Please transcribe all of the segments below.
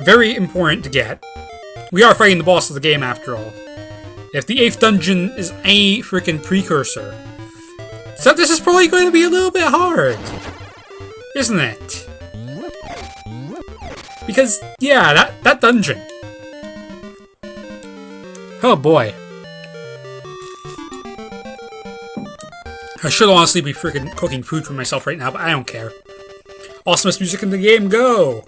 very important to get. We are fighting the boss of the game after all. If the 8th dungeon is any freaking precursor. So this is probably going to be a little bit hard. Isn't it? Because, yeah, that dungeon. Oh boy. I should honestly be freaking cooking food for myself right now, but I don't care. Awesomest music in the game, go!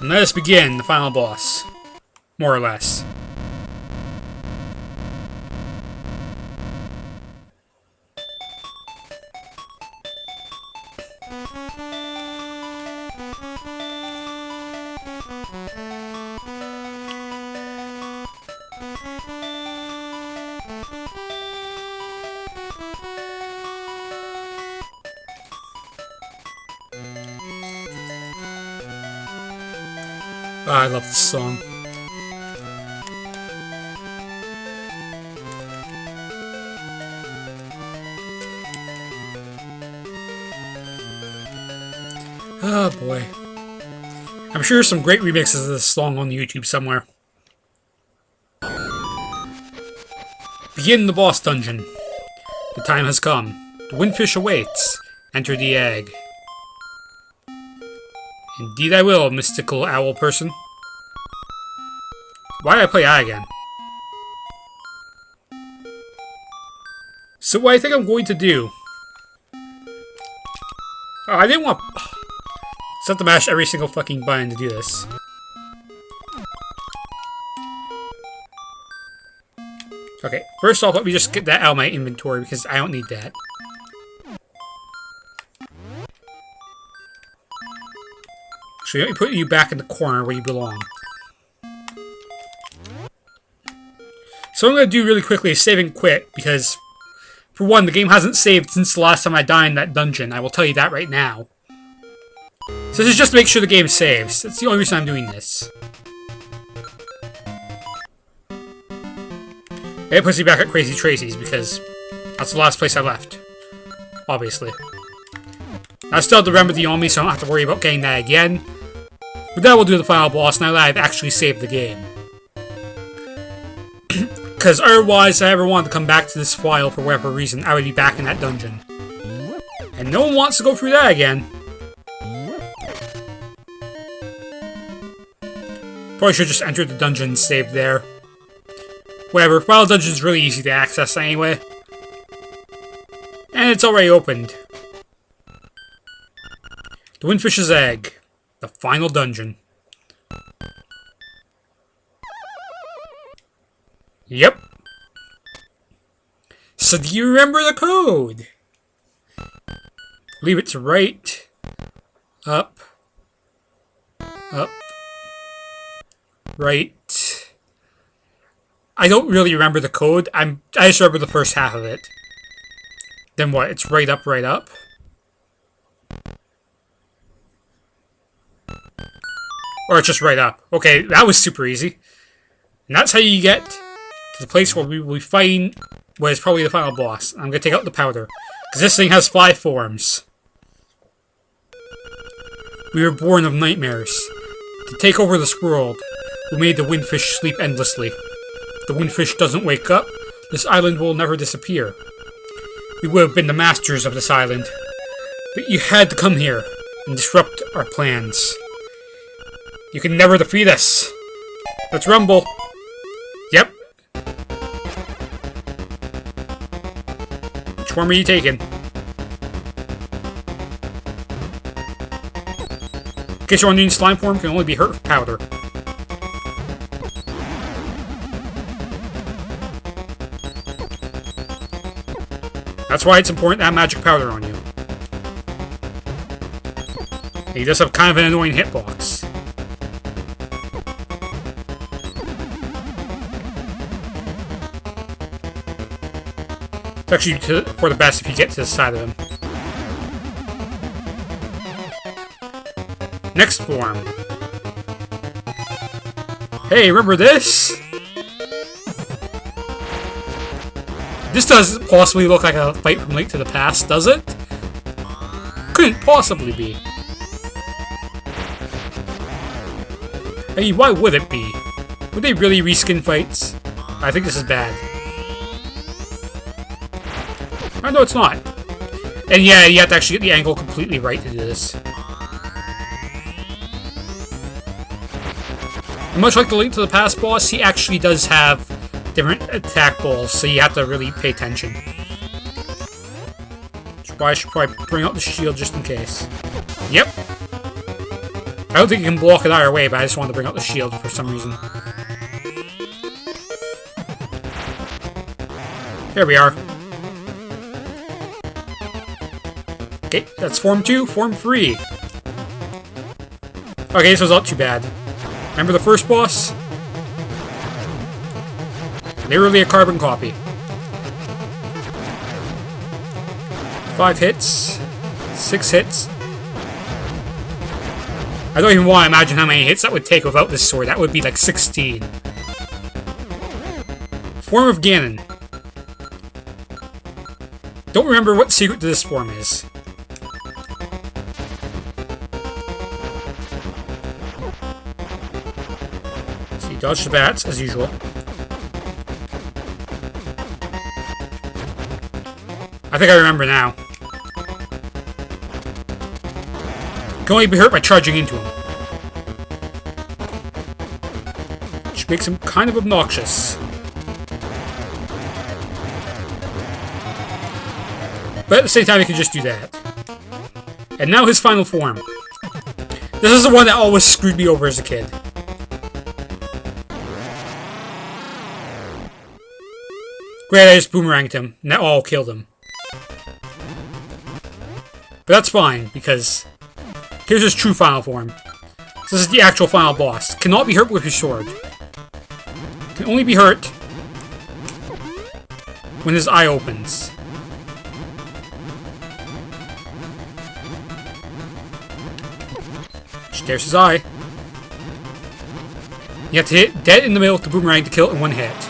And let us begin the final boss. More or less. Oh, I love this song. Oh boy. I'm sure there's some great remixes of this song on YouTube somewhere. Begin the boss dungeon. The time has come. The windfish awaits. Enter the egg. Indeed I will, mystical owl person. Why did I play that again? So what I think I'm going to do... Oh, I didn't want... Just have to mash every single fucking button to do this. Okay, first off, let me just get that out of my inventory because I don't need that. So let me put you back in the corner where you belong. So what I'm going to do really quickly is save and quit, because, for one, the game hasn't saved since the last time I died in that dungeon. I will tell you that right now. So this is just to make sure the game saves. That's the only reason I'm doing this. It puts me back at Crazy Tracy's, because that's the last place I left. Obviously. I still have the remedy on me, so I don't have to worry about getting that again. But that will do the final boss now that I've actually saved the game. Because otherwise, if I ever wanted to come back to this file for whatever reason, I would be back in that dungeon. And no one wants to go through that again. Probably should just enter the dungeon and save there. Whatever, final dungeon is really easy to access anyway. And it's already opened. The Windfish's Egg. The final dungeon. Yep. So do you remember the code? Leave it to right. Up. Up. Right. I don't really remember the code. I just remember the first half of it. Then what? It's right up, right up. Or it's just right up. Okay, that was super easy. And that's how you get to the place where we will be fighting what is probably the final boss. I'm going to take out the powder. Because this thing has 5 forms. We were born of nightmares. To take over this world, we made the windfish sleep endlessly. If the windfish doesn't wake up, this island will never disappear. We would have been the masters of this island. But you had to come here and disrupt our plans. You can never defeat us. Let's rumble. Yep. Which form are you taking? In case you're wondering, slime form can only be hurt with powder. That's why it's important to have magic powder on you. And he does have kind of an annoying hitbox. It's actually for the best if you get to the side of him. Next form. Hey, remember this? This does possibly look like a fight from Link to the Past, does it? Couldn't possibly be. I mean, why would it be? Would they really reskin fights? I think this is bad. Oh, no, it's not. And yeah, you have to actually get the angle completely right to do this. And much like the Link to the Past boss, he actually does have different attack balls, so you have to really pay attention. Which is why I should probably bring out the shield just in case. Yep. I don't think you can block it either way, but I just wanted to bring out the shield for some reason. Here we are. Okay, that's Form 2, Form 3. Okay, this was not too bad. Remember the first boss? Literally a carbon copy. 5 hits. 6 hits. I don't even want to imagine how many hits that would take without this sword. That would be like 16. Form of Ganon. Don't remember what the secret to this form is. So you dodge the bats, as usual. I think I remember now. Can only be hurt by charging into him. Which makes him kind of obnoxious. But at the same time, he can just do that. And now his final form. This is the one that always screwed me over as a kid. Great, I just boomeranged him, and that all killed him. But that's fine, because here's his true final form. This is the actual final boss. Cannot be hurt with your sword. Can only be hurt when his eye opens. There's his eye. You have to hit dead in the middle with the boomerang to kill it in one hit.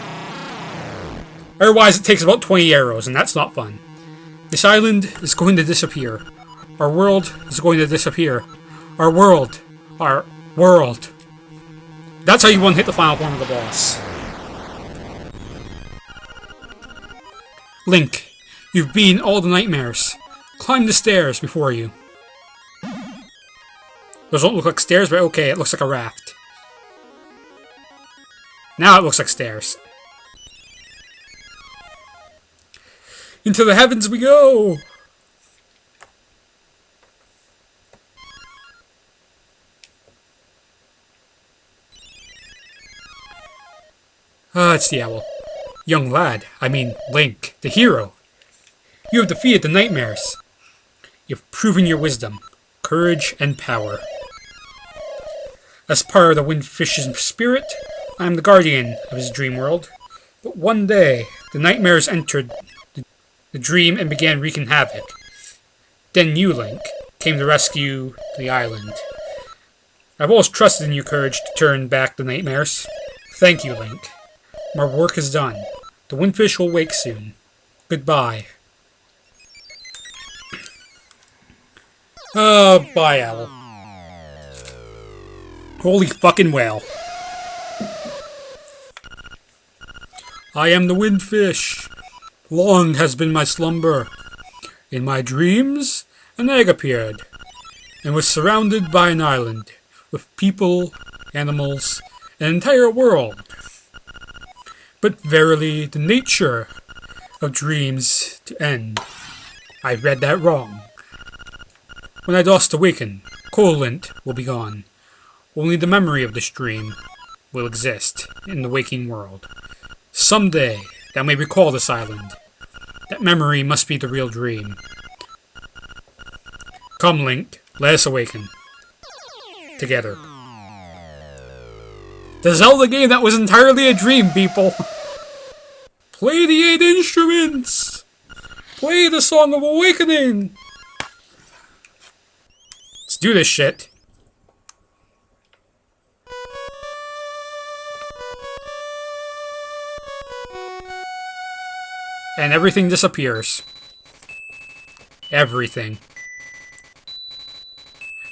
Otherwise, it takes about 20 arrows, and that's not fun. This island is going to disappear. Our world is going to disappear. Our world. Our world. That's how you one-hit the final form of the boss. Link, you've been all the nightmares. Climb the stairs before you. Those don't look like stairs, but okay, it looks like a raft. Now it looks like stairs. Into the heavens we go! It's the owl. Young lad, I mean Link, the hero. You have defeated the nightmares. You've proven your wisdom, courage, and power. As part of the Windfish's spirit, I am the guardian of his dream world. But one day, the nightmares entered the dream and began wreaking havoc. Then you, Link, came to rescue the island. I've always trusted in your courage to turn back the nightmares. Thank you, Link. My work is done. The Windfish will wake soon. Goodbye. Bye, Owl. Holy fucking whale. I am the Windfish. Long has been my slumber. In my dreams, an egg appeared, and was surrounded by an island, with people, animals, an entire world. But verily, the nature of dreams to end. I read that wrong. When I dost awaken, Colent will be gone. Only the memory of this dream will exist in the waking world. Someday, thou may recall this island. That memory must be the real dream. Come, Link, let us awaken. Together. The Zelda game that was entirely a dream, people! Play the 8 instruments! Play the Song of Awakening! Let's do this shit. And everything disappears. Everything.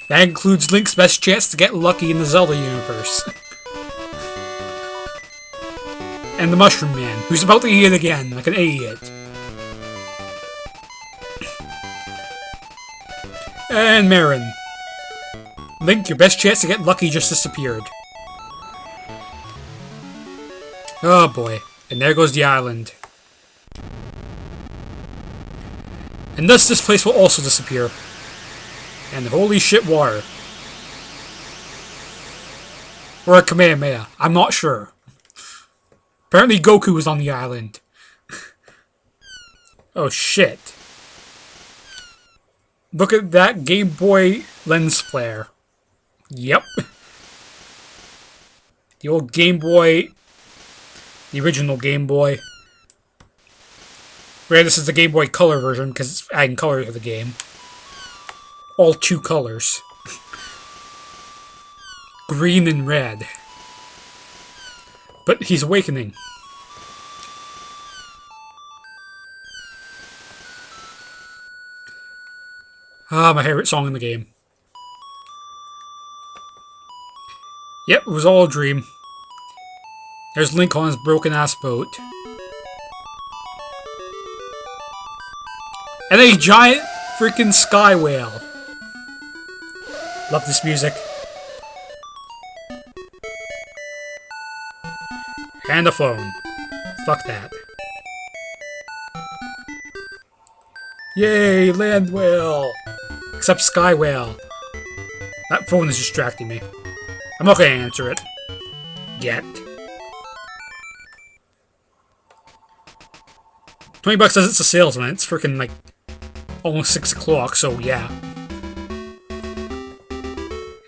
That includes Link's best chance to get lucky in the Zelda universe. And the Mushroom Man, who's about to eat it again, like an idiot. And Marin. Link, your best chance to get lucky just disappeared. Oh boy. And there goes the island. And thus this place will also disappear. And holy shit, water. Or a Kamehameha. I'm not sure. Apparently Goku was on the island. Oh shit. Look at that Game Boy lens flare. Yep. The old Game Boy. The original Game Boy. Granted, this is the Game Boy Color version because it's adding color to the game. All 2 colors. Green and red. But he's awakening. Ah, my favorite song in the game. Yep, it was all a dream. There's Link on his broken-ass boat. And a giant freaking sky whale. Love this music. And a phone. Fuck that. Yay, land whale! Except sky whale. That phone is distracting me. I'm not gonna answer it. Yet. $20 says it's a salesman. It's freaking like almost 6 o'clock, so yeah.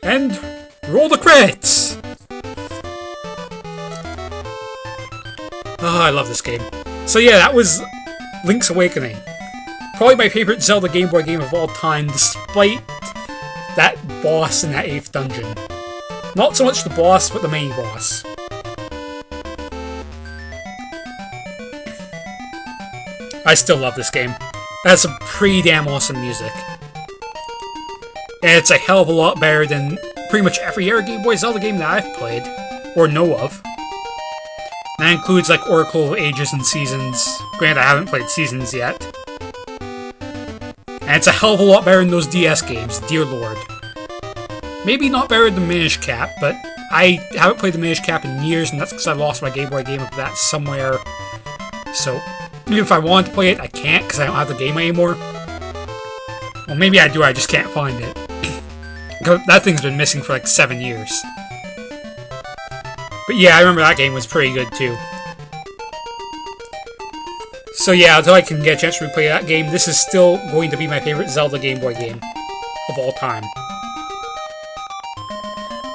And roll the credits! Oh, I love this game. So yeah, that was Link's Awakening. Probably my favorite Zelda Game Boy game of all time, despite that boss in that 8th dungeon. Not so much the boss, but the main boss. I still love this game. It has some pretty damn awesome music. And it's a hell of a lot better than pretty much every other Game Boy Zelda game that I've played, or know of. And that includes like Oracle of Ages and Seasons. Granted, I haven't played Seasons yet. And it's a hell of a lot better than those DS games, dear lord. Maybe not better than Minish Cap, but I haven't played the Minish Cap in years, and that's because I lost my Game Boy game of that somewhere. So, even if I wanted to play it, I can't because I don't have the game anymore. Well, maybe I do, I just can't find it. That thing's been missing for like 7 years. But yeah, I remember that game was pretty good too. So yeah, until I can get a chance to replay that game, this is still going to be my favorite Zelda Game Boy game of all time.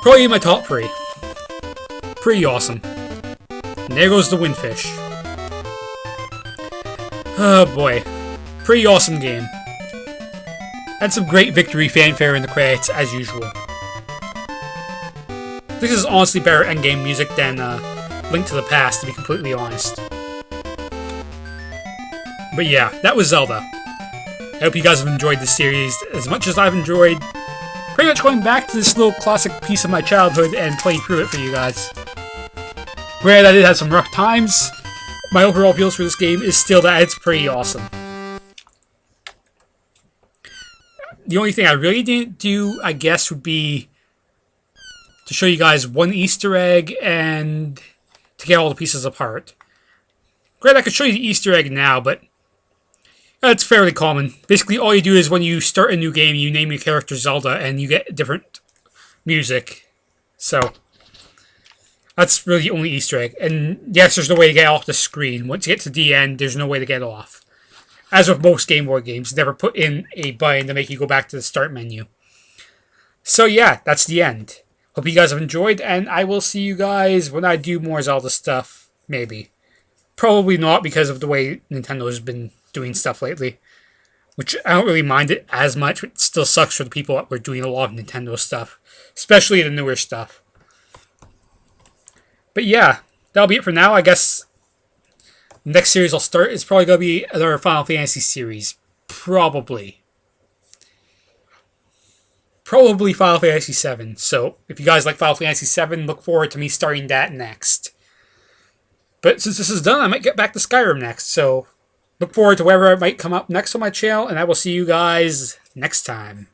Probably in my top 3. Pretty awesome. And there goes the Windfish. Oh boy. Pretty awesome game. Had some great victory fanfare in the credits, as usual. This is honestly better endgame music than Link to the Past, to be completely honest. But yeah, that was Zelda. I hope you guys have enjoyed this series as much as I've enjoyed pretty much going back to this little classic piece of my childhood and playing through it for you guys. Granted, I did have some rough times. My overall feels for this game is still that it's pretty awesome. The only thing I really didn't do, I guess, would be to show you guys one Easter egg and to get all the pieces apart. Granted, I could show you the Easter egg now, but it's fairly common. Basically, all you do is when you start a new game, you name your character Zelda, and you get different music. So, that's really the only Easter egg. And yes, there's no way to get off the screen. Once you get to the end, there's no way to get off. As with most Game Boy games, never put in a button to make you go back to the start menu. So yeah, that's the end. Hope you guys have enjoyed, and I will see you guys when I do more Zelda stuff. Maybe. Probably not because of the way Nintendo's been doing stuff lately. Which I don't really mind it as much, but it still sucks for the people that were doing a lot of Nintendo stuff. Especially the newer stuff. But yeah, that'll be it for now. I guess Next series I'll start is probably going to be another Final Fantasy series. Probably. Probably Final Fantasy VII. So, if you guys like Final Fantasy VII, look forward to me starting that next. But since this is done, I might get back to Skyrim next. So, look forward to whatever might come up next on my channel, and I will see you guys next time.